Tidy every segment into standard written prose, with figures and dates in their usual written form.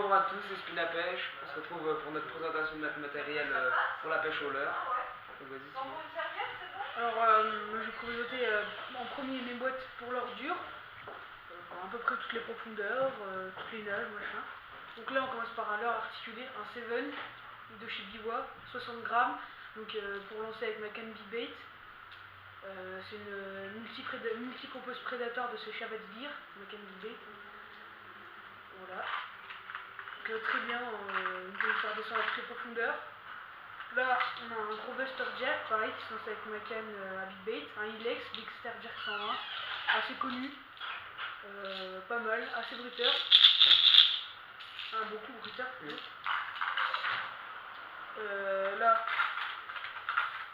bonjour à tous, c'est Spin à Pêche. On se retrouve pour notre présentation de notre matériel pour la pêche au leurre. Donc vas-y Simon. Alors je vais présenter en premier mes boîtes pour leurre dur, à peu près toutes les profondeurs, toutes les nages, machin. Donc là on commence par un leurre articulé, un 7 de chez Biwa, 60 grammes, donc pour lancer avec ma canne bait. C'est une multi-compose prédateur de ce Shaved Gear, ma canne bait. Voilà. Donc, très bien, on peut faire descendre à très profondeur. Là, on a un gros Buster Jack, pareil, qui se lance avec ma canne à bait, un Ilex, Dexter Jack 120, assez connu, pas mal, assez bruteur. Beaucoup bruteur. Oui. Là,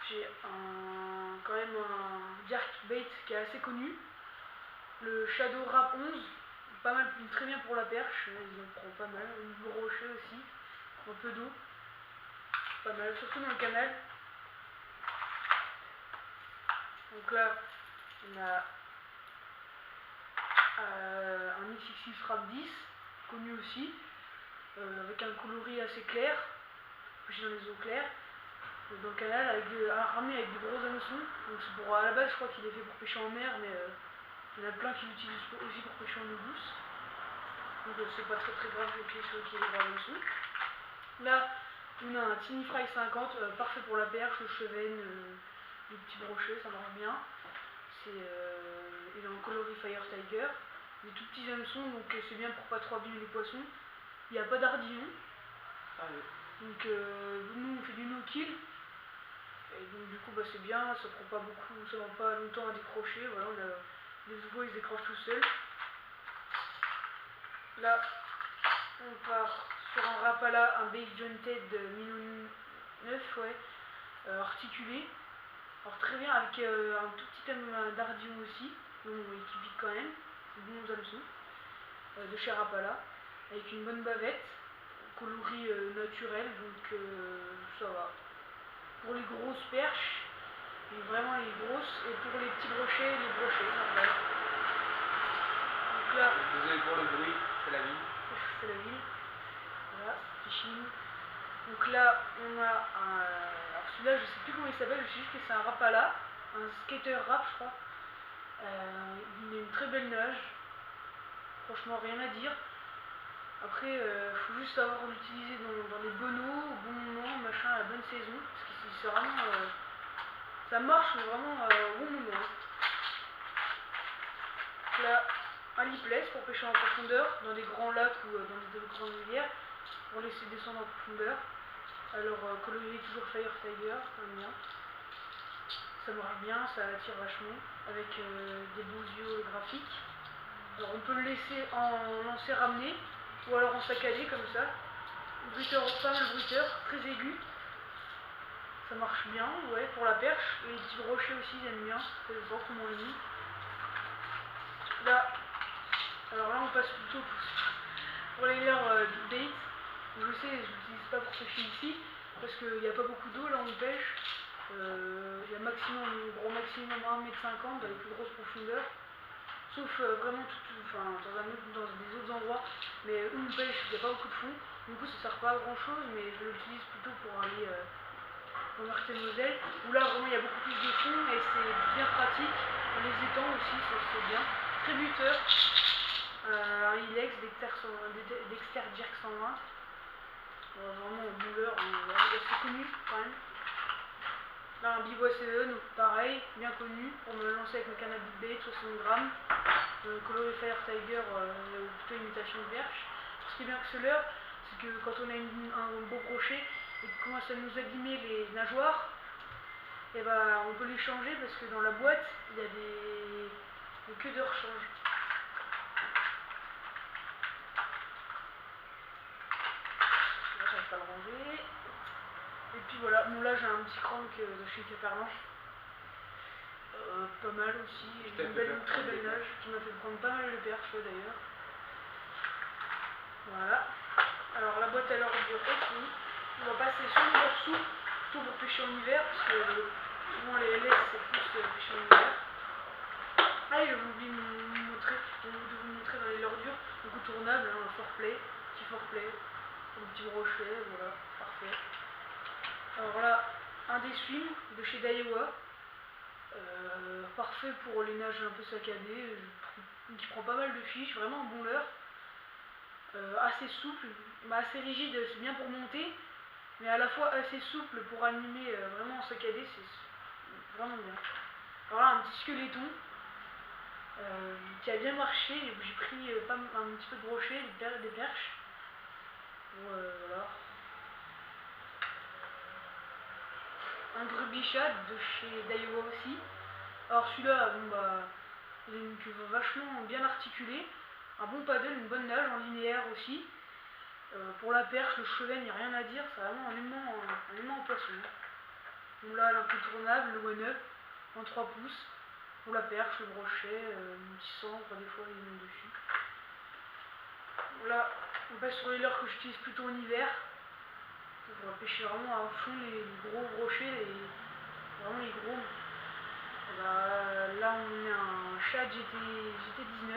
j'ai quand même un jerk bait qui est assez connu, le Shadow Rap 11, pas mal, très bien pour la perche, il en prend pas mal, une brochet aussi, un peu d'eau, pas mal, surtout dans le canal. Donc là, on a un XXX Rap 10, connu aussi, avec un coloris assez clair, pêché dans les eaux claires, dans le canal, ramené avec des gros hameçons. Donc c'est pour, à la base je crois qu'il est fait pour pêcher en mer, mais il y en a plein qui l'utilisent aussi pour pêcher en eau douce. Donc c'est pas très grave le pied sur lequel il y a des gros hameçons. Là, on a un Tiny Fry 50, parfait pour la perche, le chevenne, les petits brochets, ça marche bien. Il est en coloris Fire Tiger, des tout petits hameçons, donc c'est bien pour pas trop abîmer les poissons. Il n'y a pas d'ardillon. Ah oui. Donc nous on fait du no-kill. Et donc du coup c'est bien, ça prend pas beaucoup, ça va pas longtemps à décrocher, voilà, les ouvres ils décrochent tout seuls. Là on part sur un Rapala, un base jointed de 1009, ouais, articulé. Alors très bien avec un tout petit thème d'ardillon aussi, qui pique quand même, c'est bons hameçons, de chez Rapala, avec une bonne bavette, coloris naturel, donc ça va. Pour les grosses perches, vraiment les grosses, et pour les petits brochets, les brochets, ça va. Donc là, désolé pour le bruit, c'est la vie. C'est la ville. Voilà, fishing. Donc là, on a un. Alors celui-là, je sais plus comment il s'appelle, je sais juste que c'est un Rapala, un skater rap, je crois. Il a une très belle nage. Franchement, rien à dire. Après, faut juste savoir l'utiliser dans les bonnes eaux, au bon moment, machin, à la bonne saison. Parce que c'est vraiment. Ça marche, mais vraiment au bon moment. Là, un lipless pour pêcher en profondeur, dans des grands lacs ou dans des grandes rivières, pour laisser descendre en profondeur. Alors, colorier toujours Fire Tiger, bien. Ça marche bien, ça attire vachement, avec des beaux yeux graphiques. Alors, on peut le laisser en lancer ramené, ou alors en saccadé comme ça. Bruiteur, pas mal bruiteur, très aigu. Ça marche bien, ouais, pour la perche. Et les petits brochets aussi, ils aiment bien. Ça dépend comment on les met. Là, alors là, on passe plutôt pour les leurres bait. Je sais, je l'utilise pas pour pêcher ici, parce qu'il n'y a pas beaucoup d'eau, là on pêche. Il y a un gros maximum 1,50 m dans les plus grosses profondeurs. Sauf vraiment dans des autres endroits, mais où on pêche, il n'y a pas beaucoup de fond. Du coup, ça sert pas à grand chose, mais je l'utilise plutôt pour aller en Meurthe-et-Moselle, où là vraiment il y a beaucoup plus de fond et c'est bien pratique. Dans les étangs aussi, ça c'est bien. Très buteur, un Ilex, Dexter Jack 120. Vraiment un bouleur, assez connu quand même. Là un Biwa 7, pareil, bien connu, pour me lancer avec ma canne à bait, 60 grammes. Coloris Fire Tiger, plutôt imitation de perche. Ce qui est bien avec ce leurre, c'est que quand on a un beau brochet et qu'il commence à nous abîmer les nageoires, et on peut les changer parce que dans la boîte il y a des queues de rechange. Là j'arrive pas à le ranger. Et puis voilà, bon là j'ai un petit crank de chez Caperlan. Pas mal aussi, une très belle nage qui m'a fait prendre pas mal de perches d'ailleurs. Voilà. Alors la boîte à leurre dure est finie. On va passer sur le dessous, plutôt pour pêcher en hiver, parce que souvent les LS c'est plus pêcher en hiver. Ah, et j'ai oublié de vous montrer dans les leurres dures, donc tournable, un foreplay, petit foreplay. un des swims de chez Daiwa. Parfait pour les nages un peu saccadées, qui prend pas mal de fiches, vraiment un bon leurre. Assez souple, assez rigide, c'est bien pour monter, mais à la fois assez souple pour animer vraiment saccadé, c'est vraiment bien. Alors là, un petit squeletton qui a bien marché, j'ai pris un petit peu de brochet, des perches. Voilà. Un grubichat de chez Daiwa aussi. Alors celui-là, bon bah, il a une queue vachement bien articulée, un bon paddle, une bonne nage en linéaire aussi. Pour la perche, le chevet, il n'y a rien à dire, c'est vraiment un aimant en poisson. Donc là, l'incontournable, le one-up en 3 pouces. Pour la perche, le brochet, un petit centre, des fois il est dessus. Là, on passe sur les leurres que j'utilise plutôt en hiver. Pour pêcher vraiment à fond les gros brochets, vraiment les gros. Là, on est un Shad GT19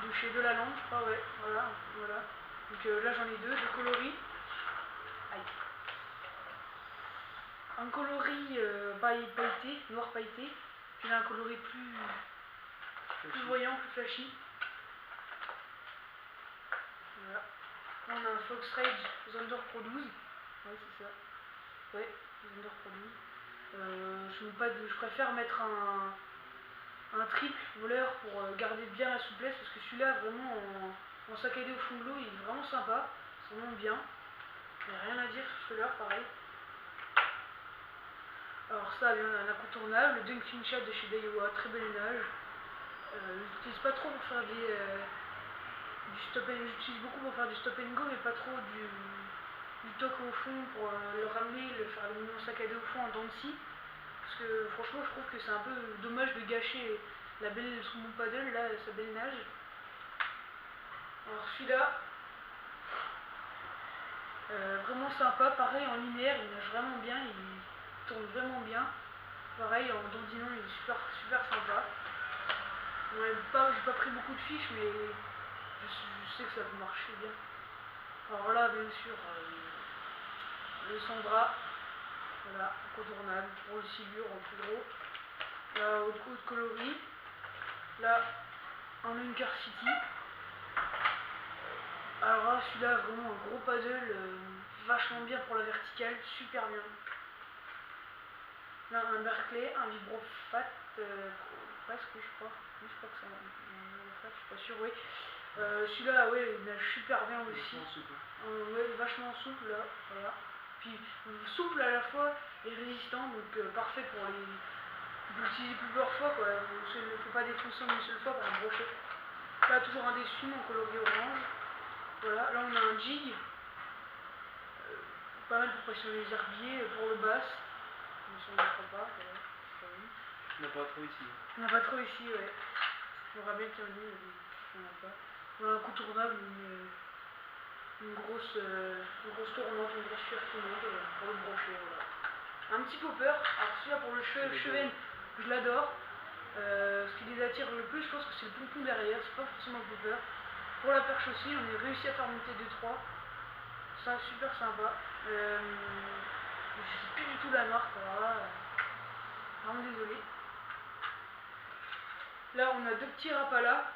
de chez Delaland, je crois, ouais. Voilà. Donc là, j'en ai deux coloris. Aïe. Un coloris pailleté, noir pailleté, puis là un coloris plus voyant, plus flashy. Voilà. Là, on a un Fox Rage Thunder Pro 12. Ouais, c'est ça. Ouais, Thunder Pro 12. Je préfère mettre un triple voleur pour garder bien la souplesse, parce que celui-là, vraiment, en saccadé au fond de l'eau, il est vraiment sympa. Ça monte bien. Il n'y a rien à dire sur celui-là, pareil. Alors ça, bien, un incontournable, le Dunkin Shad de chez Daiwa, très belle nage. J'utilise pas trop pour faire du stop and j'utilise beaucoup pour faire du stop and go, mais pas trop du toc au fond pour le ramener, faire le mouvement saccadé au fond en dents de scie. Parce que franchement, je trouve que c'est un peu dommage de gâcher son bon paddle, là, sa belle nage. Alors celui-là, vraiment sympa, pareil en linéaire, il nage vraiment bien, il tourne vraiment bien. Pareil en dandinant, il est super sympa. J'ai pas pris beaucoup de fiches, mais je sais que ça peut marcher bien. Alors là, bien sûr, le Sandra, voilà, incontournable, pour le silure en plus gros. Là, haute coloris. Là, un Lunker City. Alors là, celui-là, vraiment un gros paddle, vachement bien pour la verticale, super bien. Là, un Berkeley, un Vibrofat, presque, je crois. Oui, je crois que c'est un Vibrofat, je suis pas sûr, oui. Celui-là, ouais, il nage super bien aussi. Ouais, vachement souple, là, voilà. Puis souple à la fois et résistant, donc parfait pour l'utiliser plusieurs fois, quoi. Il ne faut pas défoncer en une seule fois pour un brochet. Là, toujours un dessus en coloris orange. Voilà, là on a un jig. Pas mal pour pressionner les herbiers, pour le bass. Mais ça ne le pas, voilà. On n'a pas trop ici. On n'a pas trop ici, ouais. J'aurais bien qu'il y en ait, mais on n'a pas. Voilà, un incontournable, une grosse tournante, une grosse cuillère tournante pour le brochet, voilà. Un petit popper, alors celui-là pour le chevet, je l'adore. Ce qui les attire le plus, je pense que c'est le pompon derrière, c'est pas forcément le popper. Pour la perche aussi, on a réussi à faire monter 2-3. Ça, super sympa. Je sais plus du tout la marque, alors là, vraiment désolé. Là, on a deux petits Rapala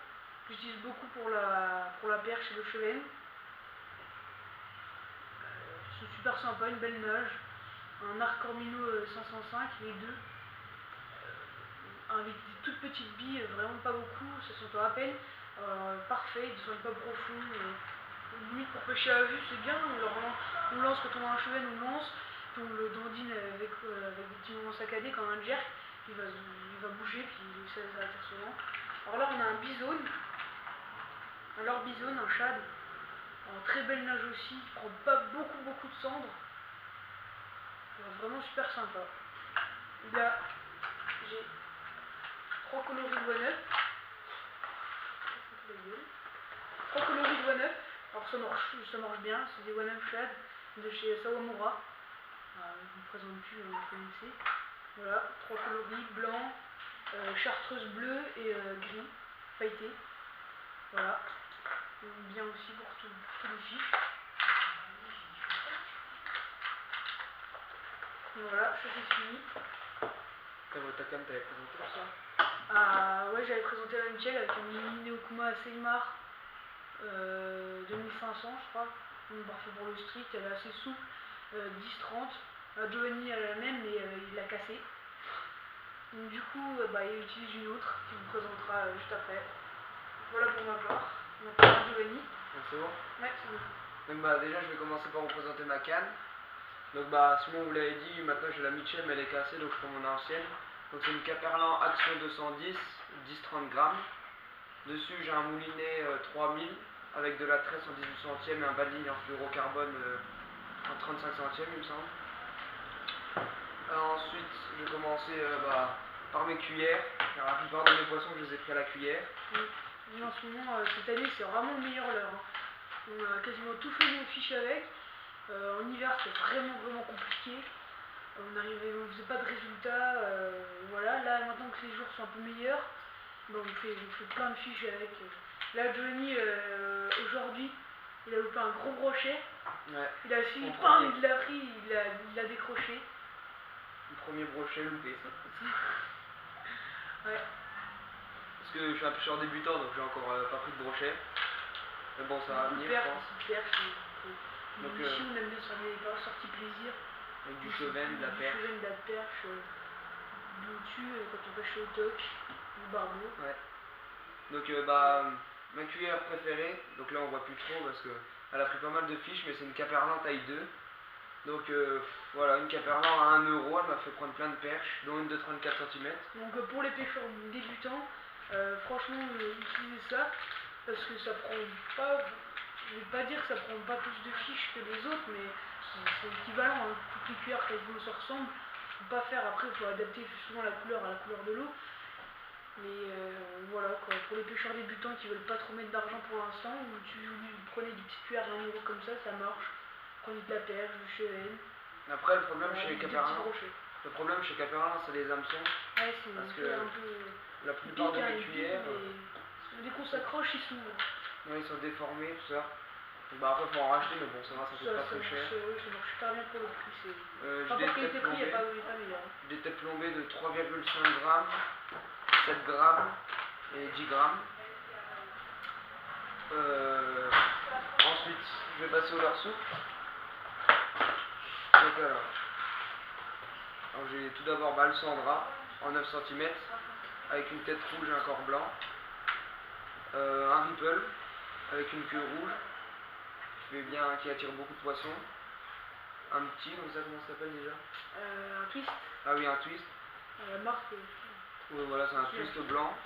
que j'utilise beaucoup pour la perche et le chevet. C'est super sympa, une belle nage. Un Arc Cormino 505, les deux. Avec des toutes petites billes, vraiment pas beaucoup, ça s'entend à peine. Parfait, ils sont pas profonds. Limite pour pêcher à vue, c'est bien. On lance quand on a un chevet, on lance. Puis on le dandine avec des petits moments saccadés, comme un jerk. Il va bouger, puis ça attire souvent. Alors là, on a un bisone. Alors bisone, un shad. En très belle nage aussi, il prend pas beaucoup de cendres. Vraiment super sympa. Là, j'ai 3 coloris de one-up. 3 coloris de one-up. Alors ça marche bien, c'est des one-up shad de chez Sawamura. Je ne vous présente plus, vous connaissez. Voilà, 3 coloris, blanc, chartreuse bleue et gris, pailleté. Voilà. Bien aussi pour tous les fiches. Donc voilà, ça c'est fini. Ta canne, t'avais présenté ça? Ah ouais, j'avais présenté la Michel avec un mini Okuma Seimar 2500 je crois. On est parti pour le strict, elle est assez souple, 10-30. Giovanni elle a la même mais il l'a cassée. Donc du coup il utilise une autre qui vous présentera juste après. Voilà pour ma part. Maintenant Giovanni. C'est bon? Ouais, c'est bon. Donc déjà je vais commencer par vous présenter ma canne. Donc Simon vous l'avez dit, maintenant j'ai la Mitchell mais elle est cassée donc je prends mon ancienne. Donc c'est une Caperlan Action 210, 10-30 grammes. Dessus j'ai un moulinet 3000 avec de la tresse en 18 centièmes et un bas de ligne en fluorocarbone en 35 centièmes il me semble. Ensuite je vais commencer par mes cuillères. Alors, la plupart de mes poissons je les ai pris à la cuillère. Oui. En ce moment, cette année c'est vraiment le meilleur leurre. On a quasiment tout fait nos fiches avec. En hiver c'était vraiment compliqué. On faisait pas de résultats. Voilà, là maintenant que les jours sont un peu meilleurs, on fait plein de fiches avec. Là Johnny aujourd'hui il a loupé un gros brochet. Ouais. Il a suivi, il l'a pris, il l'a décroché. Le premier brochet loupé. Ouais. Parce que je suis un pêcheur débutant donc j'ai encore pas pris de brochet. Mais bon ça va venir je pense. Donc ici on aime bien sur les sorties plaisir. Avec du cheven, de la perche. Du cheven, de la perche, du dessus quand on pêche au toc, du barbeau. Ouais. Donc ma cuillère préférée, donc là on voit plus trop parce qu'elle a pris pas mal de fiches mais c'est une Caperlan taille 2. Donc voilà, une Caperlan à 1 €, elle m'a fait prendre plein de perches, dont une de 34 cm. Donc pour les pêcheurs débutants, franchement utilisez ça parce que ça prend pas, je vais pas dire que ça prend pas plus de fiches que les autres mais c'est équivalent, hein. Toutes les cuillères quasiment se ressemblent. Faut pas faire, après il faut adapter justement la couleur à la couleur de l'eau. Mais voilà quoi, pour les pêcheurs débutants qui veulent pas trop mettre d'argent pour l'instant, vous prenez des petites cuillères à 1 € comme ça marche. Prenez de la perche, du cheven. Après le problème chez Caperlan, c'est les hameçons. Ouais, c'est parce que un peu la plupart de mes cuillères, dès qu'on s'accroche ils s'ouvrent. Ouais, ils sont déformés, tout ça. Donc après faut en racheter mais bon ça va, ça coûte pas très cher. Ça marche super bien pour le prix. J'ai des têtes plombées. Des têtes plombées de 3,5 grammes, 7 grammes et 10 grammes. Ensuite, je vais passer au leurre souple. Donc alors j'ai tout d'abord le Sandra en 9 cm avec une tête rouge et un corps blanc. Un Ripple avec une queue rouge qui attire beaucoup de poissons. Un petit, comme ça, comment ça s'appelle déjà? Un twist. Ah oui, un twist. La marque. Oui, voilà, c'est un twist blanc.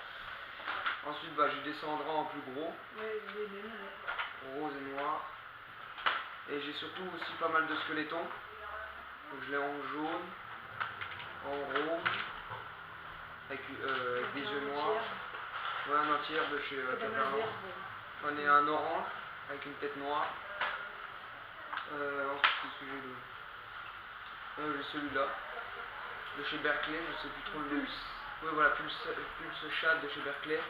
Ensuite, j'ai des Sandra en plus gros. Ouais, les mêmes. Ouais. Rose et noir. Et j'ai surtout aussi pas mal de squelettons. Donc je l'ai en jaune, en rouge, avec des yeux noirs. Ouais, un entier de chez Caperlan. J'en ai un orange avec une tête noire. Ensuite, qu'est-ce que j'ai d'autre? J'ai celui-là, de chez Berkeley, je sais plus trop le nom. Oui, voilà, Pulse Shad de chez Berkeley,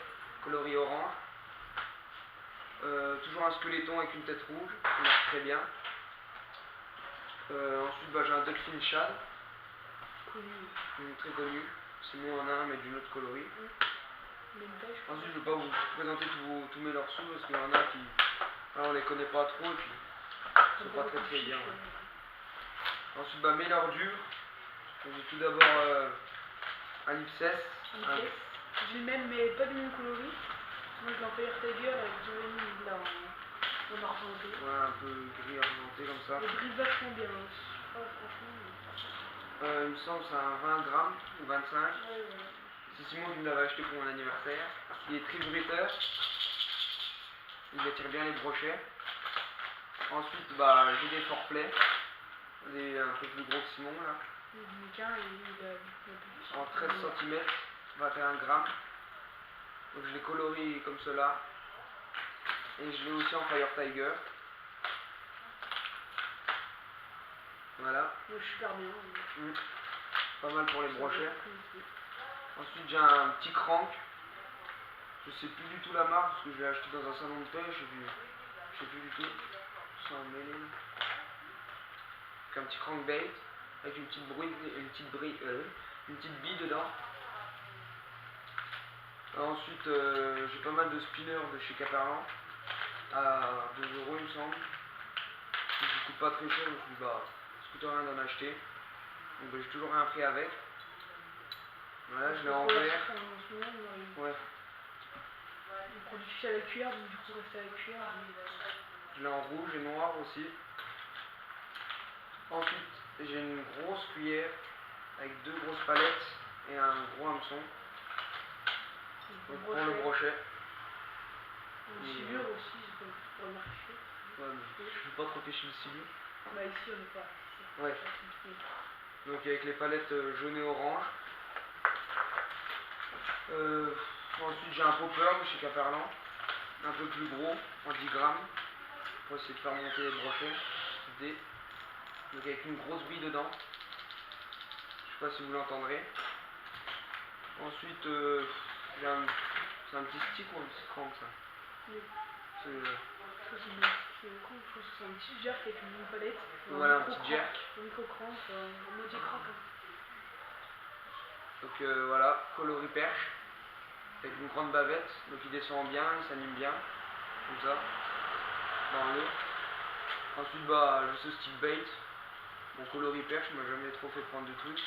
coloris orange. Toujours un squeletton avec une tête rouge, ça marche très bien. Ensuite, j'ai un Dolphin Shad, très connu. Simon en a un, mais d'une autre coloris. Ensuite, je ne vais pas vous présenter tous mes leurres sous parce qu'il y en a qui. On les connaît pas trop et puis ils sont pas très bien. Ouais. Ensuite, mes leurres durs. J'ai tout d'abord un Ipsès. J'ai le même, mais pas du même coloris. Moi, je l'ai en Fire Tiger avec Giovanni, il l'a en argenté. Ouais, un peu gris argenté comme ça. Il brille vachement bien. Franchement. Il me semble que c'est un 20 grammes ou 25. Ouais. C'est Simon qui me l'avait acheté pour mon anniversaire. Il est très bruiteur. Il attire bien les brochets. Ensuite, j'ai des Foreplay. Un peu plus gros que Simon là. En 13 cm, 21 grammes. Donc je les colorie comme cela. Et je l'ai aussi en Fire Tiger. Voilà. Super bien. Pas mal pour les brochets. Ensuite j'ai un petit crank. Je sais plus du tout la marque parce que je l'ai acheté dans un salon de pêche. Je sais plus du tout. C'est un mêlé. Un petit crankbait. avec une petite bille dedans. Ensuite j'ai pas mal de spinners de chez Caperlan à 2 € il me semble. Ça coûte pas très cher, je me suis dit bah ça coûte rien d'en acheter. Donc j'ai toujours rien fait avec. Voilà, je l'ai en vert. Ouais. Le produit fait à la cuillère, donc du coup rester à la cuillère. Je l'ai en rouge et noir aussi. Ensuite j'ai une grosse cuillère avec 2 grosses palettes et un gros hameçon. Donc pour le brochet. Une silure aussi, pour le marcher. Ouais, mais je ne veux pas trop pêcher le silure. Bah ici on n'est pas. Ouais. Donc avec les palettes jaune et orange. Ensuite j'ai un popper de chez Caperlan, un peu plus gros, en 10 grammes, pour essayer de faire monter les brochets. Donc avec une grosse bille dedans. Je sais pas si vous l'entendrez. Ensuite c'est un petit stick ou un petit crank ça. Oui. C'est un petit jerk avec une palette. Voilà, un petit jerk. Un micro-crank, un moitié crank. Donc voilà, coloris perche, avec une grande bavette, donc il descend bien, il s'anime bien, comme ça, dans l'eau. Ensuite bah j'ai ce stick bait, mon coloris perche, il m'a jamais trop fait prendre de trucs.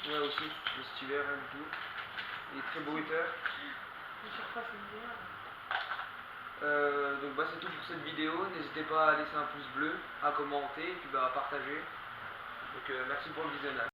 Ouais aussi, le cet hiver, rien du tout. Il est très bruiteur. Donc bah c'est tout pour cette vidéo, n'hésitez pas à laisser un pouce bleu, à commenter et puis bah à partager. Donc merci pour le visionnage.